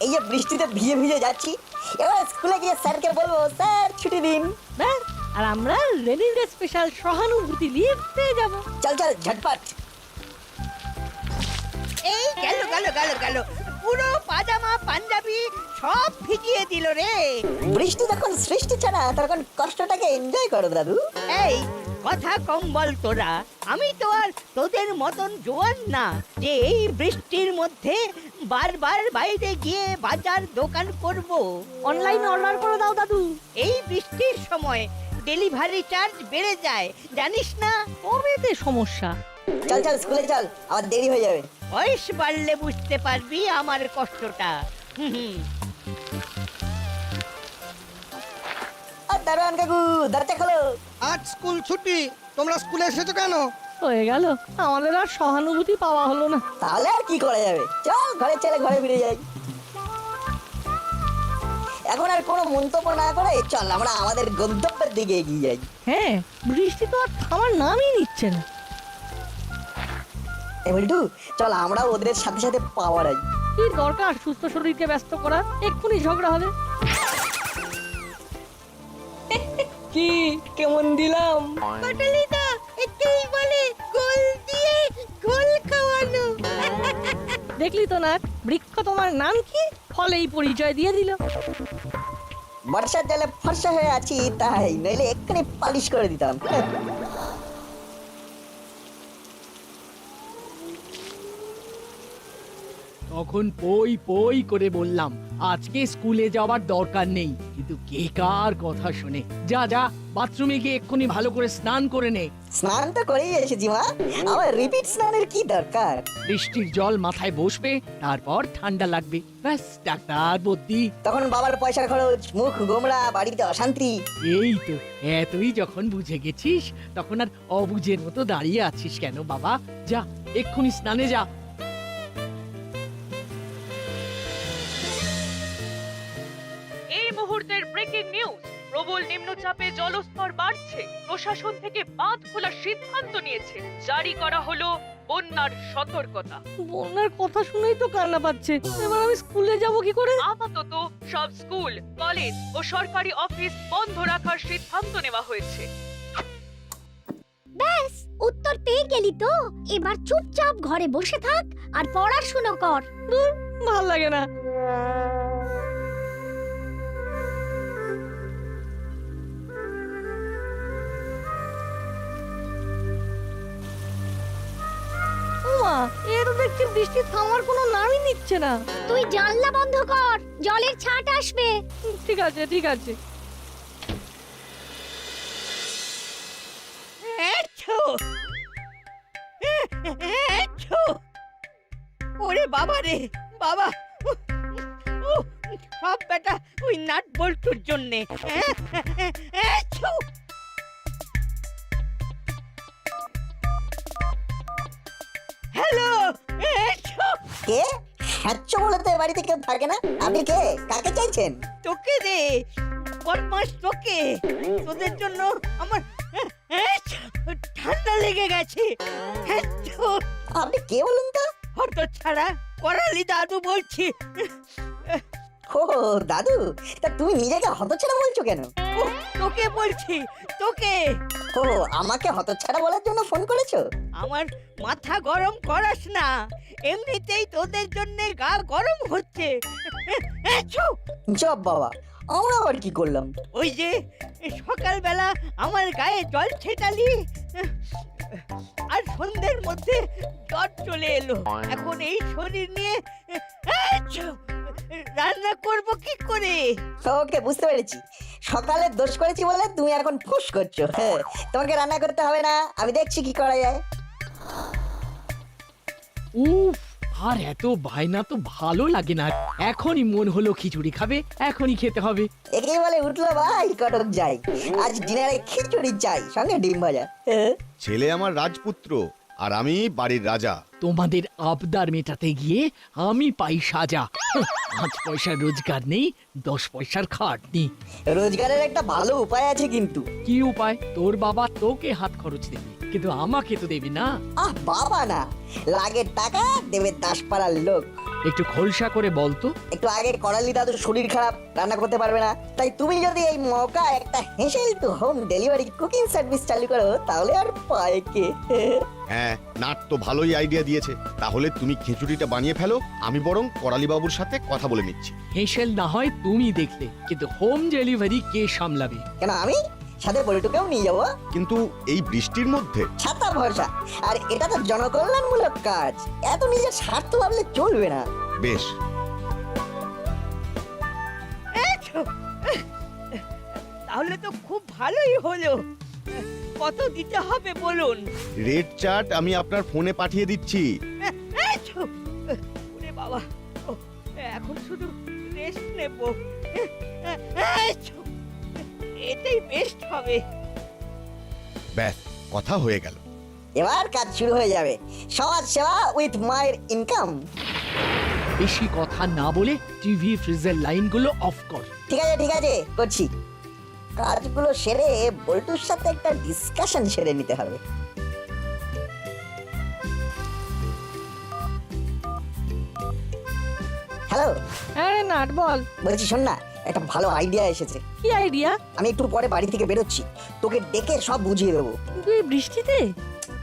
এই যে বৃষ্টিতে ভিজে ভিজে যাচ্ছি, এবার স্কুলে গিয়ে স্যারকে বলবো স্যার ছুটি দিন। ব্যাস, আর আমরা রেনি ডে স্পেশাল সহানুভূতি লিভ পেয়ে যাব। চল চল ঝটপট। এই গেল গেল গেল গেল, পুরো পাজামা পাঞ্জাবি সব ভিজিয়ে দিল রে। বৃষ্টি যখন সৃষ্টি ছাড়া তখন কষ্টটাকে এনজয় করো দাদু। এই কথা কম বল তোরা, আমি তো আর তোদের মতন জোয়ান না যে এই বৃষ্টির মধ্যে বারবার বাইরে গিয়ে বাজার দোকান করব। অনলাইনে অর্ডার করে দাও দাদু। এই বৃষ্টির সময় ডেলিভারি চার্জ বেড়ে যায় জানিস না? কবেতে সমস্যা। চল চল স্কুলে চল, আমার দেরি হয়ে যাবে। বয়স বাড়লে বুঝতে পারবি আমার কষ্টটা। হুম। আর দারোয়ান কাকু দরজা খোলো। আজ স্কুল ছুটি, তোমরা স্কুলে এসেছো কেন? হয়ে গেল, আমাদের আর সহানুভূতি পাওয়া হলো না। তাহলে আর কি করা যাবে, চল ঘরে চলে ঘরে ফিরে যাই। এখন আর কোনো মন্তব্য না করে চল আমরা আমাদের গন্তব্যের দিকে এগিয়ে যাই। হ্যাঁ, বৃষ্টি তো আর থামার নামই নিচ্ছে না। বলটু চল আমরা ওদের সাথে সাথে পাওয়ার আই। কি দরকার সুস্থ শরীরকে ব্যস্ত করা, এক্ষুনি ঝগড়া হবে। কি কেমন দিলাম? পটলিদা এতেই বলে গোল দিয়ে গোল খাওয়ানো। দেখলি তো না, বৃক্ষ তোমার নাম কি, ফলেই পরিচয় দিয়ে দিল। বর্ষার জলে ফর্সা হয়ে আছি তাই, নইলে এক্ষুনি পালিশ করে দিতাম। তখন পই পই করে বললাম আজকে স্কুলে যাওয়ার দরকার নেই, কিন্তু কে কার কথা শুনে। যা যা, বাথরুমে গিয়ে এক্ষুনি ভালো করে স্নান করে নে। স্নান তো করেই এসেছি মা, আবার রিপিট স্নানের কি দরকার? বৃষ্টির জল মাথায় বসবে, তারপর ঠান্ডা লাগবে, ব্যাস ডাক্তার বুদ্ধি। তখন বাবার পয়সার খরচ, মুখ গোমড়া, বাড়িতে অশান্তি। এই তো, এতই যখন বুঝে গেছিস তখন আর অবুঝের মতো দাঁড়িয়ে আছিস কেন বাবা? যা এক্ষুনি স্নানে যা। এই মুহূর্তের ব্রেকিং নিউজ, প্রবল নিম্নচাপে জলস্তর বাড়ছে, প্রশাসন থেকে বাঁধ খোলার সিদ্ধান্ত নিয়েছে, জারি করা হলো বন্যার সতর্কতা। বন্যার কথা শুনেই তো কান্না পাচ্ছে, এবার আমি স্কুলে যাব কি করে? আপাতত সব স্কুল, কলেজ ও সরকারি অফিস বন্ধ রাখার সিদ্ধান্ত নেওয়া হয়েছে। ব্যাস, উত্তর পেয়ে গেলি তো, এবার চুপচাপ ঘরে বসে থাক আর পড়াশোনা কর। ভাল লাগে না। ওমা, এ তো দেখছি বৃষ্টি থামার কোনো নামই নিচ্ছে না। তুই জানলা বন্ধ কর, জলের ছাট আসবে। ঠিক আছে ঠিক আছে। ওরে বাবা রে বাবা, সব বেটা ওই নাট বল্টুর জন্যে। হ্যালো, কে হ্যাচ্ছ বলে তো এ বাড়িতে কেউ থাকে না। আপনি কে, কাকে চাইছেন? তোকে রে বদমাস, তোকে, তোদের জন্য আমার ঠান্ডা লেগে গেছে। আপনি কে বলুন তো? হত ছাড়া করালি দাদু বলছি। ও দাদু, তা তুমি নিজেকে হতচ্ছাড়া বলছো কেন? তোকে বলছি, তোকে। ও আমাকে হতচ্ছাড়া বলার জন্য ফোন করেছো? আমার মাথা গরম করাস না, এমনিতেই তোদের জন্য গা গরম হচ্ছে। জব বাবা, আমরা আবার কি করলাম? ওই যে সকালবেলা আমার গায়ে জল ছেটালি, আর সন্ধ্যের মধ্যে জ্বর চলে এলো। এখন এই শরীর নিয়ে রান্না করব কি করে? ওকে, বুঝতে পেরেছি। সকালে দোষ করেছি বলে তুমি এখন ফুস করছো। হ্যাঁ, তোমাকে রান্না করতে হবে না, আমি দেখছি কি করা যায়। উফ, আর এত বায়না তো ভালো লাগে না। এখনই মন হলো খিচুড়ি খাবে, এখনই খেতে হবে। একেই বলে উঠলো ভাই কটক যাই, আজ ডিনারে খিচুড়ি চাই, সঙ্গে ডিম ভাজা। ছেলে আমার রাজপুত্র আর আমি বাড়ির রাজা। তোমাদের আবদার মেটাতে গিয়ে আমি পাই সাজা। 5 পয়সার রোজগার নেই, 10 পয়সার খাটনি। রোজগারের একটা ভালো উপায় আছে কিন্তু। কি উপায়? তোর বাবা তোকে হাত খরচ দেবে, কিন্তু আমাকে তো দেবে না। আহ বাবা না, লাগে টাকা দেবে দাসপাড়ার লোক। একটু খোলসা করে বলতো। একটু আগে করালি দাদুর শরীর খারাপ, রান্না করতে পারবে না, তাই তুমি যদি এই মৌকা একটা হেসেল to home delivery cooking service চালু করো তাহলে আর পায় কে। হ্যাঁ, নাট তো ভালোই আইডিয়া দিয়েছে। তাহলে তুমি খিচুড়িটা বানিয়ে ফেলো, আমি বরং করালি বাবুর সাথে কথা বলে নিচ্ছি। হেসেল না হয় তুমি দেখলে, কিন্তু হোম ডেলিভারি কে সামলাবে? কেন আমি সাথে বলিটুকেও নিয়ে যাবো। কিন্তু এই বৃষ্টির মধ্যে ছাতা ভরসা, আর এটা তো জনকল্যাণমূলক কাজ, এত নিজের স্বার্থ ভাবলে চলবে না। বেশ, এছো। তাহলে তো খুব ভালোই হলো। কত দিতে হবে বলুন? রেড চার্ট আমি আপনার ফোনে পাঠিয়ে দিচ্ছি। এছো। ওরে বাবা, ও, এখন শুধু রেস্ট নেব। এছো। এটাই বেস্ট হবে। ব্যাস, কথা হয়ে গেল। এবার কাজ শুরু হয়ে যাবে, সমাজ সেবা উইথ মায়ের ইনকাম। বেশি কথা না বলে টিভি ফ্রিজের লাইনগুলো অফ কর। ঠিক আছে করছি। কাজগুলো সেরে বল্টুর সাথে একটা ডিসকাশন সেরে নিতে হবে। হ্যালো, আরে নাট বল। বলছি শোন না, একটা ভালো আইডিয়া এসেছে। কি আইডিয়া? আমি একটু পরে বাড়ি থেকে বেরোচ্ছি, তোকে ডেকে সব বুঝিয়ে দেবো। কিন্তু এই বৃষ্টিতে?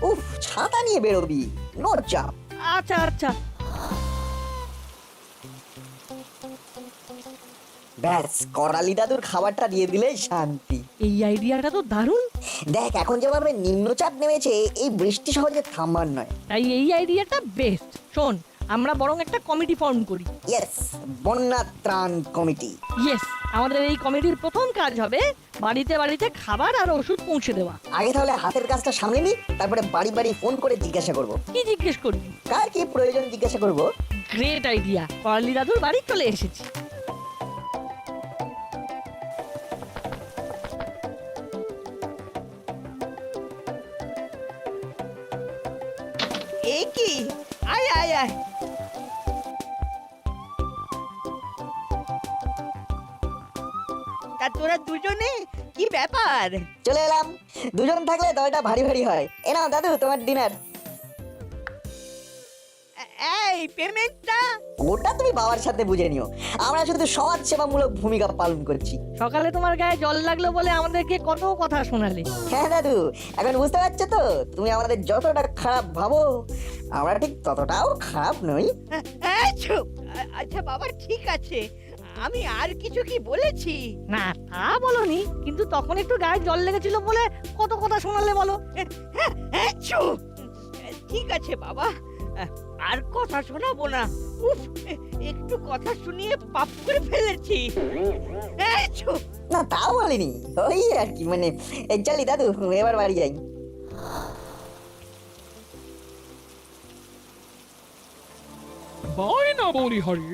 উফ, ছাতা নিয়ে বেরোবি, নো চাপ। আচ্ছা আচ্ছা। ব্যাস, করালি দাদুর খাবারটা দিয়ে দিলেই শান্তি। এই আইডিয়াটা তো দারুণ। দেখ, এখন যেভাবে নিম্নচাপ নেমেছে, এই বৃষ্টি সহজে থামবার নয়। তাই এই আইডিয়াটা বেস্ট। শোন, আমরা বরং একটা কমিটি ফর্ম করি। ইয়েস, বন্যা ত্রাণ কমিটি। ইয়েস, আমাদের এই কমিটির প্রথম কাজ হবে বাড়িতে বাড়িতে খাবার আর ওষুধ পৌঁছে দেওয়া। আগে তাহলে হাতের কাজটা সামলে নি, তারপরে বাড়ি বাড়ি ফোন করে জিজ্ঞাসা করব। কি জিজ্ঞেস করবি? কার কি প্রয়োজন জিজ্ঞাসা করব। গ্রেট আইডিয়া, করালি দাদুর বাড়ি চলে এসেছি। এ কি? আয় আয় আয়। তা তোরা দুজনে কি ব্যাপার? চলে এলাম, দুজন থাকলে দলটা ভারী ভারী হয়। এ নাও দাদু, তোমার ডিনার। এই পেমেন্টটা? ওটা তুমি বাবার সাথে বুঝে নিও, আমরা শুধু সমাজ সেবামূলক ভূমিকা পালন করছি। সকালে তোমার গায়ে জল লাগলো বলে আমাদেরকে কত কথা শোনালে। হ্যাঁ দাদু, এখন বুঝতে পারছো তো, তুমি আমাদের যতটা খারাপ ভাবো, আমরা ঠিক ততটাও খারাপ নই। এছো। আচ্ছা বাবা, ঠিক আছে। আমি আর কিছু কি বলেছি? না, তা বলনি, কিন্তু তখন একটু গায়ে জল লেগেছিল বলে কত কথা শোনালে বলো। এছো। ঠিক আছে বাবা, আর কথা শোনাবো না। উফ, একটু কথা শুনিয়ে পাপ করে ফেলেছি। এছো। না, তাও বলিনি, ওই আর কি, মানে এই চলি দাদু, এবার বাড়ি যাই। বায়না বলি হরি,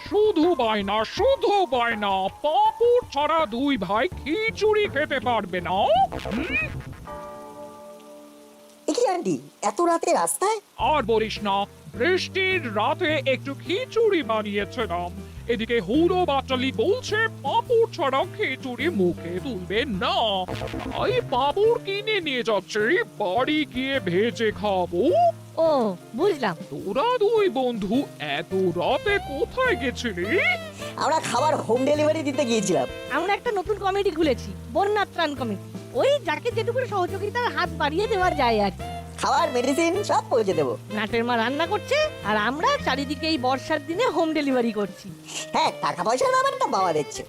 শুধু বায়না, শুধু বায়না। পাঁপড় ছাড়া দুই ভাই খিচুড়ি খেতে পারবে না। কি আন্টি, এত রাতে রাস্তায়? আর বলিস না, বৃষ্টির রাতে একটু খিচুড়ি বানিয়েছিলাম। এদিকে হুড়ো বাচালি বলছে পাঁপড় ছাড়া খিচুড়ি মুখে তুলবে না। তাই পাঁপড় কিনে নিয়ে যাচ্ছি, বাড়ি গিয়ে ভেজে খাবো। ও, বুঝলাম। তোরা দুই বন্ধু এত রাতে কোথায় গেছিলি? আমরা খাবার হোম ডেলিভারি দিতে গিয়েছিলাম। আমরা একটা নতুন কমিটি খুলেছি, বন্যা ত্রাণ কমিটি। ওই যাকে যেটুকু সহযোগিতার হাত বাড়িয়ে দেওয়া যায় আর কি। খাবার, মেডিসিন সব পৌঁছে দেবো। নাটের মা রান্না করছে, আর আমরা চারিদিকে এই বর্ষার দিনে হোম ডেলিভারি করছি। হ্যাঁ, টাকা পয়সার ব্যাপারটা বাবা দেখছে।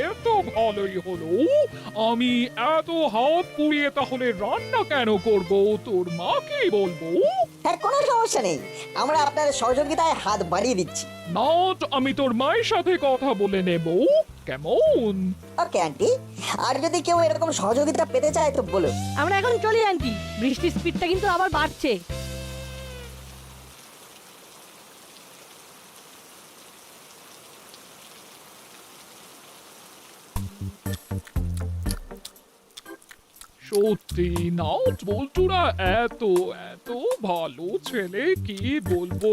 এত ভালোই হলো। আমি এত হাত পুড়িয়ে তাহলে রান্না কেন করব? তোর মাকেই বলবো। হ্যাঁ, কোনো সমস্যা নেই, আমরা আপনাদের সহযোগিতায় হাত বাড়িয়ে দিচ্ছি। নট, আমি তোর মায়ের সাথে কথা বলে নেব। কেমন? ওকে আন্টি, আর যদি কেউ এরকম সহযোগিতা পেতে চায় তো বলো। আমরা এখন চলি আন্টি, বৃষ্টির স্পিডটা কিন্তু আবার বাড়ছে। সত্যি নাট বল্টুরা এত এত ভালো ছেলে, কি বলবো,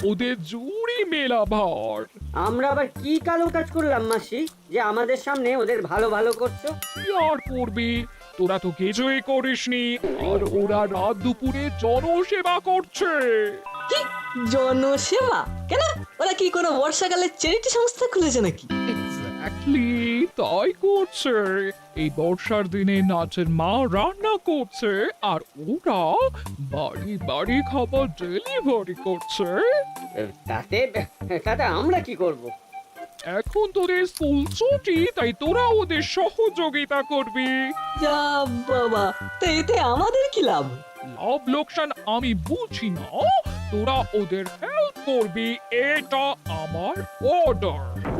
ওদের জুড়ি মেলা ভার। আমরা আবার কি কালো কাজ করলাম মাসি যে আমাদের সামনে ওদের ভালো ভালো করছো? কি আর করবি, তোরা তো কিছুই করিসনি, আর ওরা রাত দুপুরে জনসেবা করছে। জনসেবা কেন? ওরা কি কোনো বর্ষাকালে চ্যারিটি সংস্থা খুলেছে নাকি? এক্স্যাক্টলি তাই করছে। এই বর্ষার দিনে নাচের মা রান্না করছে, আর ওরা বাড়ি বাড়ি খাবার ডেলিভারি করছে। তাতে তাতে আমরা কি করব? এখন তোদের স্কুল ছুটি, তাই তোরা ওদের সহযোগিতা করবি। যা বাবা, তা এতে আমাদের কি লাভ? লাভ লোকসান আমি বুঝি না, তোরা ওদের হেল্প করবি, এটা আমার অর্ডার।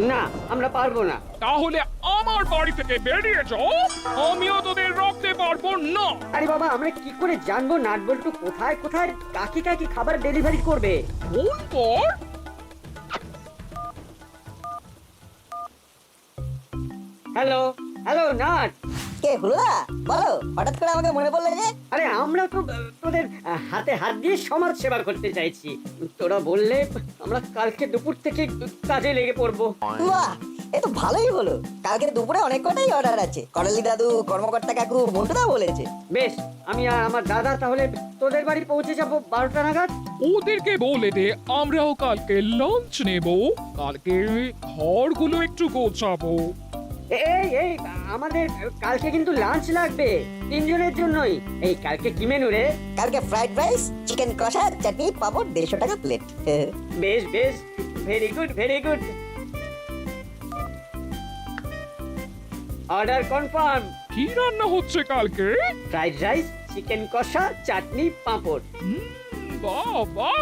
না, আমরা পারবো না। তাহলে আমার বাড়ি থেকে বেরিয়ে যাও, আমিও তোদের রাখতে পারবো না। আরে বাবা, আমরা কি করে জানবো নাটবল্টু কোথায় কোথায় কাকে কাকে খাবার ডেলিভারি করবে? ফোন কর। Hello hello Nut. কে হুলোদা? বলো, হঠাৎ করে আমাকে মনে পড়লো যে? আরে আমরা তো তোদের হাতে হাত দিয়ে সমাজ সেবা করতে চাইছি। তোরা বললে আমরা কালকে দুপুর থেকে কাজে লেগে পড়বো। বাহ, এ তো ভালোই হলো। কালকে দুপুরে অনেক কটাই অর্ডার আছে। করালি দাদু, কর্মকর্তা কাকু, মন্টুদা বলেছে। বেশ, আমি আর আমার দাদা তাহলে তোদের বাড়ি পৌঁছে যাবো 12টা নাগাদ। ওদেরকে বলে দে আমরাও কালকে লাঞ্চ নেব, কালকে ঘরগুলো একটু গোছাবো। এই এই আমাদের কালকে কিন্তু লাঞ্চ লাগবে 3 জনের জন্যই। এই কালকে কি মেনু রে? কালকে ফ্রাইড রাইস, চিকেন কষা, চাটনি, পাপড়, 150 টাকা প্লেট। বেশ বেশ, very good very good. Order confirm. কি রান্না হচ্ছে কালকে? ফ্রাইড রাইস, চিকেন কষা, চাটনি, পাঁপড়। বাবা,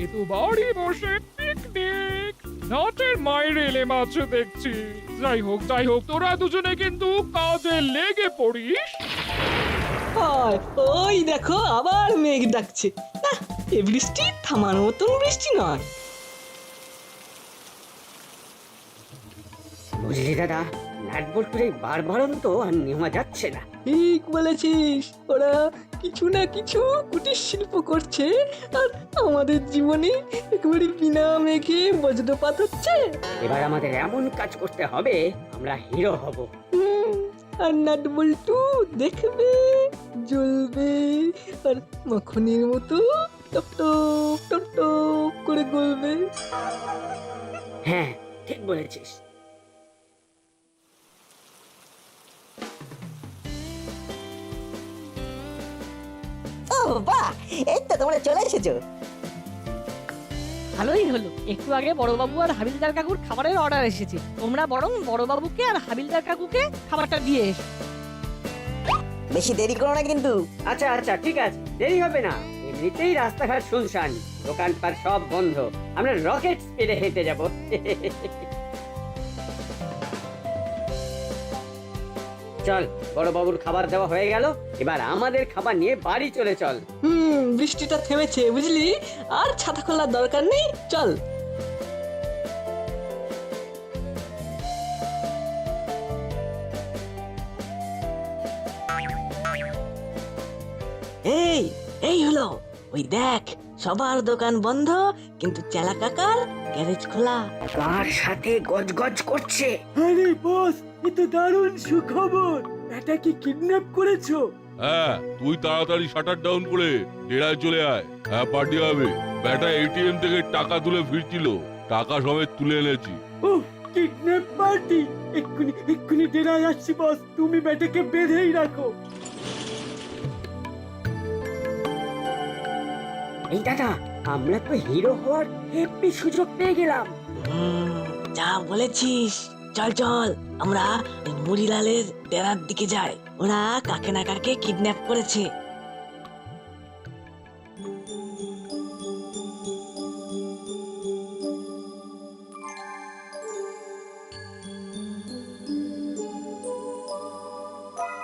এ তো বাড়ি বসে পিকনিক। নাটের মায়ের এলে মাছ দেখছি। যাই হোক তোরা দুজনে কিন্তু কাজে লেগে পড়িস। হয়, ওই দেখো আবার মেঘ ডাকছে। না, এ বৃষ্টি থামার মতন বৃষ্টি নয়। বুঝলি দাদা, নাটবল্টুর এই বারবারন্ত আর নেওয়া যাচ্ছে না। ঠিক বলেছিস, ওরা কিছু না কিছু কুটির শিল্প করছে, আর আমাদের জীবনে একেবারে বিনা মেঘে বজ্রপাত হচ্ছে। এবার আমাদের এমন কাজ করতে হবে আমরা হিরো হব। আর নাটবল্টু দেখবে, জ্বলবে, আর মাখনের মতো টপ টপ টপ টপ করে গলবে। হ্যাঁ, ঠিক বলেছিস। ও বাহ, এই তো তোমরা চলে এসেছো। ভালোই হলো, একটু আগে বড়বাবু আর হাবিলদার কাকুর খাবারের অর্ডার এসেছে। তোমরা বরং বড়বাবুকে আর হাবিলদার কাকুকে খাবারটা দিয়ে এসো। বেশি দেরি করো না কিন্তু। আচ্ছা আচ্ছা, ঠিক আছে, দেরি হবে না। এমনিতেই রাস্তাঘাট শুনশান, দোকানপাট সব বন্ধ। আমরা রকেট স্পিডে হেঁটে যাব। চল, বড়বাবুর খাবার দেওয়া হয়ে গেল, এবার আমাদের খাবার নিয়ে বাড়ি চলে চল। বৃষ্টিটা থেমেছে বুঝলি, আর ছাতা খোলার দরকার নেই, চল। এই এই হলো, ওই দেখ সবার দোকান বন্ধ, কিন্তু চেলা কাকার গ্যারেজ খোলা। কার সাথে গজগজ করছে? আরে বস, এ তো দারুণ সুখবর। এটা কি কিডন্যাপ করেছো? হ্যাঁ, তুই তাড়াতাড়ি শাটার ডাউন করে ডেরায় চলে আয়। হ্যাঁ, পার্টি হবে। ব্যাটা এটিএম থেকে টাকা তুলে ফিরছিল, টাকা সমেত তুলে এনেছি। Kidnap party! এক্ষুনি ডেরায় আসছি বস, তুমি ব্যাটাকে বেঁধেই রাখো। এই দাদা, আমরা তো হিরো হওয়ার হেপি সুযোগ পেয়ে গেলাম। যা বলেছিস, চল চল আমরা মুড়িলালের ডেরার দিকে যাই। ওরা কাকে না কাকে কিডন্যাপ করেছে।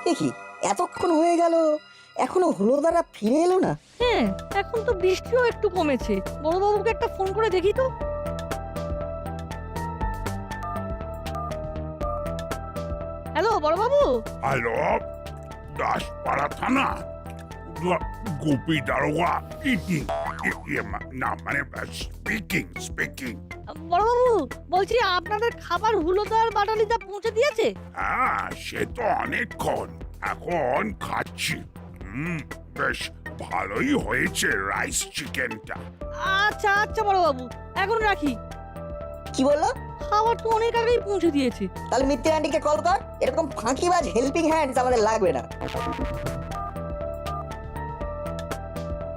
দেখি, এতক্ষণ হয়ে গেল, এখনো হুলোদারা ফিরে এলো না। হ্যাঁ, এখন তো বৃষ্টিও একটু কমেছে। বড়বাবুকে একটা ফোন করে দেখি তো। হ্যালো বড়বাবু। হ্যালো, দাসপাড়া থানা, গোপী দারোগা ইটিং, না মানে স্পিকিং। বড়বাবু, বলছি আপনাদের খাবার হুলোদার বাটালিদা পৌঁছে দিয়েছে? হ্যাঁ, সে তো অনেকক্ষণ। এখন খাচ্ছি। বেশ ভালোই হয়েছে রাইস চিকেনটা। আচ্ছা আচ্ছা বড় বাবু, এখন রাখি। কি বললো? খাবার তো অনেক আগেই পৌঁছে দিয়েছে। তাহলে মিত্তির আন্টিকে কল কর, এরকম ফাঁকিবাজ হেল্পিং হ্যান্ডস আমাদের লাগবে না।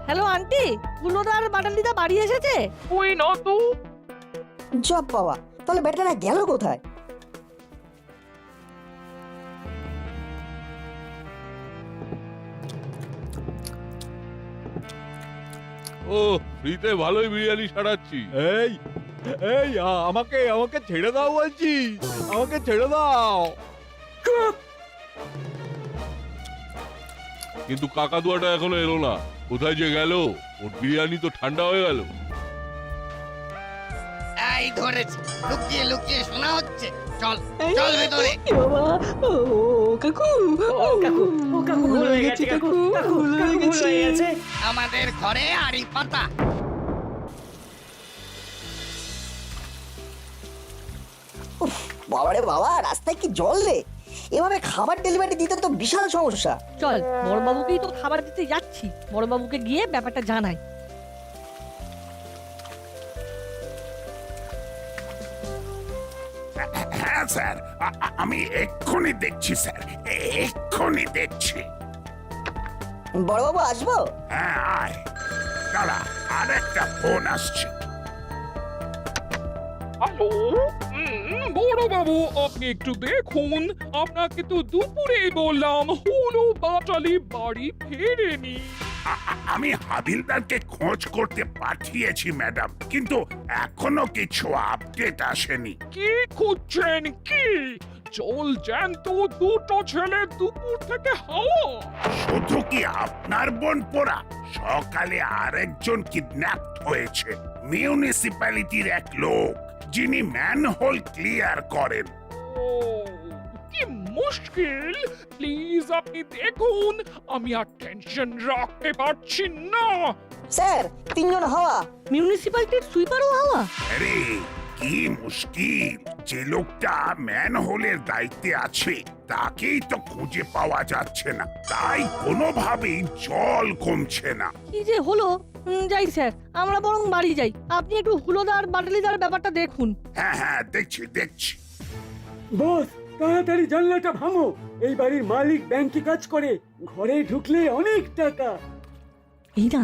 হ্যালো আন্টি, গুলোদার বাটালিদা বাড়ি এসেছে? ওই না তো। জব বাবা, তাহলে বেটারা গেল কোথায়? ও ফ্রিতে ভালোই বিরিয়ানি সারাচ্ছি। এই এই আমাকে আমাকে ছেড়ে দাও বলছি, আমাকে ছেড়ে দাও। কিন্তু কাকাতুয়াটা এখনো এলো না, কোথায় যে গেল? ওর বিরিয়ানি তো ঠান্ডা হয়ে গেল। এই ধরেছি, লুকিয়ে লুকিয়ে শোনা হচ্ছে। চল চল ভেতরে। এ বাবা, ও কাকু, ও কাকু, ও কাকু ভুল হয়ে গেছে, কাকু ভুল হয়ে গেছে। আমাদের ঘরে আড়ি পাতা। বাবারে বাবা, রাস্তায় কি জল রে! এভাবে খাবার ডেলিভারি দিতে তো বিশাল সমস্যা। চল বড়বাবুকেই তো খাবার দিতে যাচ্ছি, বড়বাবুকে গিয়ে ব্যাপারটা জানাই। হ্যাঁ স্যার, আমি এক্ষুনি দেখছি স্যার, এক্ষুনি দেখছি। বড়বাবু আসবো? হ্যাঁ আয়। দাঁড়া, আরেকটা ফোন আসছে। হ্যালো, বড় বাবু আপনি একটু দেখুন, আপনাকে তো দুপুরে বললাম হলো বাটালি বাড়ি ফেরেনি। আমি হাবিলদারকে খোঁজ করতে পাঠিয়েছি ম্যাডাম, কিন্তু এখনো কিছু আপডেট আসেনি। কি খুঁজছেন কি? জল জ্যান্ত দুটো ছেলে দুপুর থেকে হাওয়া। শুধু কি আপনার বোন পোড়া? সকালে আরেকজন কিডন্যাপ হয়েছে, মিউনিসিপ্যালিটির এক লোক যিনি ম্যানহোল ক্লিয়ার করেন। ও কি মুশকিল, প্লিজ আপনি দেখুন, আমি আর টেনশন রাখতে পারছি না। স্যার, 3 জন হাওয়া। মিউনিসিপ্যালিটির সুইপারও হাওয়া? আরে কি মুশকিল, যে লোকটা ম্যানহোলের দায়িত্বে আছে তাকেই তো খুঁজে পাওয়া যাচ্ছে না, তাই কোনোভাবেই জল কমছে না। কি যে হলো! যাই স্যার, আমরা বরং বাড়ি যাই। আপনি একটু হুলোদার বাটালিদার ব্যাপারটা দেখুন। হ্যাঁ হ্যাঁ, দেখছি দেখছি। বস, তাড়াতাড়ি জানলাটা ভাঙো। এই বাড়ির মালিক ব্যাংকে কাজ করে, ঘরে ঢুকলে অনেক টাকা। এই না,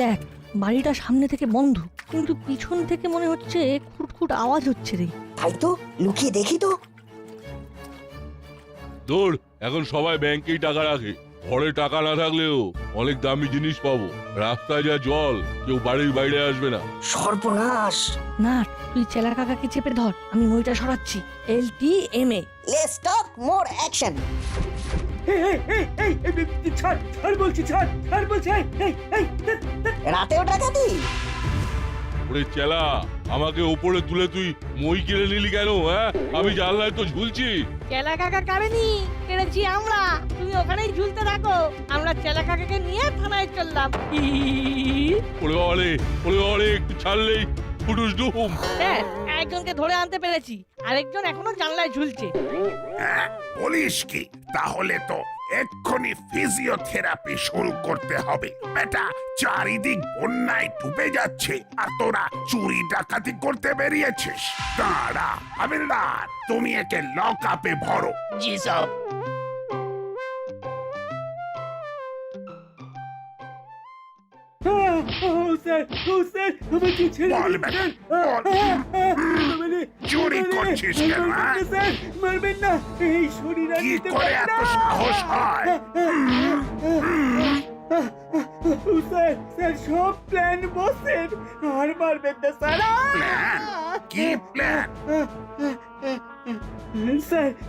দেখ বাড়িটা সামনে থেকে বন্ধ, কিন্তু পিছন থেকে মনে হচ্ছে খুটখুট আওয়াজ হচ্ছে রে। তাই তো, লুকিয়ে দেখি তো। দৌড়, এখন সবাই ব্যাংকেই টাকা রাখে। ঘরে টাকা না থাকলেও অনেক দামি জিনিস পাবো। রাস্তায় যা জল, কেউ বাড়ির বাইরে আসবে না। সর্বনাশ! না, তুই চেলা কাকাকে চেপে ধর, আমি মইটা সরাচ্ছি। LTMA। Let's talk more action. ছাড় ছাড় বলছি, ছাড় ছাড় বলছি। রাতেও ডাকাতি? ওরে চেলা, আমাকে উপরে তুলে তুই মই কিনে নিলি কেন? হ্যাঁ, আমি জানলায় তো ঝুলছি। চেলা কাকা কারেনি, কেড়েছি আমরা। তুমি ওখানেই ঝুলতে থাকো, আমরা চেলা কাকাকে নিয়ে থানায় চললাম। ওরে বাবারে, ওরে বাবারে, একটু ছাড়লেই ফুটুস ডুম। স্যার, একজনকে ধরে আনতে পেরেছি, আরেকজন এখনো জানলায় ঝুলছে। হ্যাঁ, বলিস কি? তাহলে তো এক্ষুনি ফিজিওথেরাপি শুরু করতে হবে। বেটা, চারিদিক বন্যায় ডুবে যাচ্ছে আর তোরা চুরি ডাকাতি করতে বেরিয়েছিস। দাঁড়া হাবিলদার, তুমি একে লক আপে ভরো। জি সব। বল বেটা, বল। চুরি করছিস কেন? মারবেন না, এই শরীর আর কি নিতে করে পারি এত না। সাহস হয়? স্যার সব প্ল্যান বসের, আর মারবেন না স্যার। প্ল্যান? কি প্ল্যান?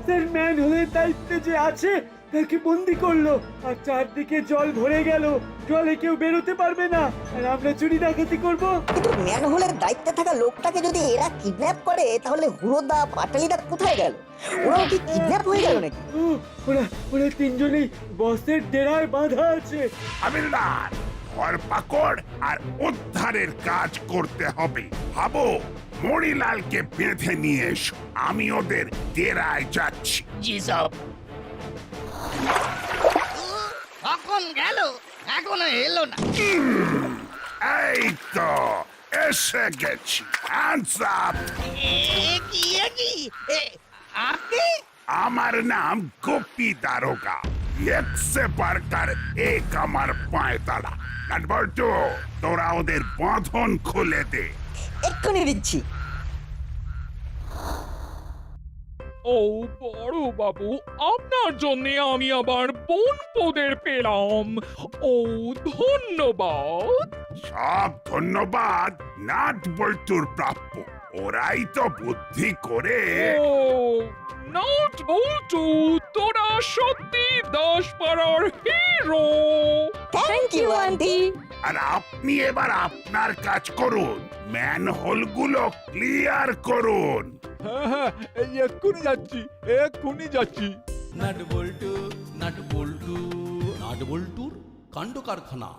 স্যার ম্যানহোলের দায়িত্বে যে আছে তাকে বন্দি করলো, আর চারদিকে জল ভরে গেল, জলে কেউ বেরোতে পারবে না, আর আমরা চুরি ডাকাতি করবো। কিন্তু ম্যানহোলের দায়িত্বে থাকা লোকটাকে যদি এরা কিডন্যাপ করে, তাহলে হুড়োদা পাটালিদা কোথায় গেল? ওরাও কি কিডন্যাপ হয়ে গেল নাকি? ওরা তিনজনেই বসের ডেরায় বাঁধা আছে। হাবিলদার, ধরপাকড় আর উদ্ধারের কাজ করতে হবে। ভাবো, মণিলালকে বেঁধে নিয়ে এসো, আমি ওদের ডেরায় যাচ্ছি। জি সব। কখন গেল এখনো এলো না। এই তো এসে গেছি। Hands up. আপনি? আমার নাম গোপী দারোগা। একসে বার্কার এক আমার পায়ে তালা। নাটবল্টু, তোরা ওদের বাঁধন খুলে দে। এক্ষুনি দিচ্ছি। ও বড় বাবু, আপনার জন্য আমি আবার বনপোদের পেলাম। ও ধন্যবাদ। সব ধন্যবাদ নাটবল্টুর প্রাপ্য। ওরাই তো বুদ্ধি করে। ও নট বল্টু, তোরা সত্যি দাসপাড়ার হিরো। Thank you aunty. আর আপনি এবার আপনার কাজ করুন, ম্যানহোলগুলো ক্লিয়ার করুন। হ্যাঁ হ্যাঁ, এই এক্ষুনি যাচ্ছি, এক্ষুনি যাচ্ছি। নাট বল্টু, নাট বল্টু, নাট বল্টুর কাণ্ড কারখানা।